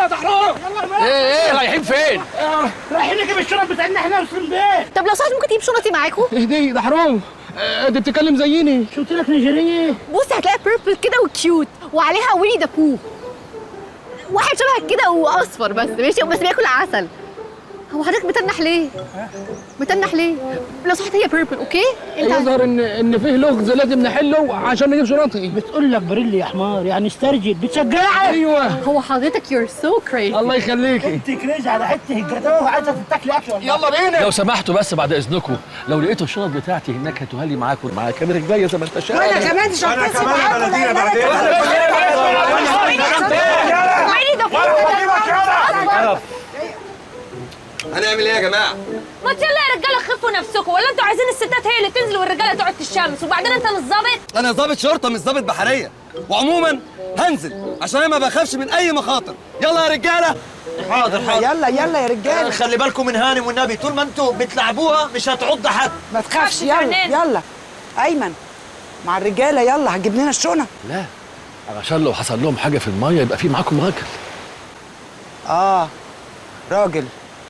يا دحرور. ايه رايحين فين؟ رايحين نجيب الشنط بتاعتنا احنا وسلم بيه. طب لو سمحت ممكن تجيب شنطي معاكم؟ اهدي دحرور، دي بتتكلم زيني. شو قلت لك نيجيريه؟ بص هتلاقي بيربل كده وكيوت وعليها ويني ذا بو. واحد شبهك كده واصفر بس ماشي، بس بياكل عسل. هو حضرتك بتنح ليه؟ بتنح ليه؟ لو سمحت هي بيربل اوكي؟ يظهر ان فيه لغز لازم نحله عشان نجيب شنطي. بتقول لك بريلي يا حمار، يعني استرجل بتشجعك. ايوه هو حضرتك يور سو كريزي. الله يخليكي. انت كريزي على حته الجاتوه وعايزه تاكلي اكل. يلا بينا. لو سمحتوا بس بعد اذنكم، لو لقيتوا الشنط بتاعتي هناك هاتوها لي معاكم، معايا كاميرا رجليا زي ما انت شايف. وانا كمان شنطتي معاكم. هنعمل ايه يا جماعه؟ ما يلا يا رجاله خفوا نفسكم، ولا انتوا عايزين الستات هي اللي تنزل والرجاله تقعد تشمس؟ وبعدين انت مش ظابط؟ انا ضابط شرطه مش ضابط بحريه، وعموما هنزل عشان انا ما بخافش من اي مخاطر. يلا يا رجاله. حاضر يلا يا رجاله. خلي بالكم من هانم والنبي، طول ما انتوا بتلعبوها مش هتعض حد. ما تخافش. يلا ايمن مع الرجاله. يلا هتجيب لنا الشنط. لا عشان لو حصل لهم حاجه في الميه يبقى في معاكم راجل. راجل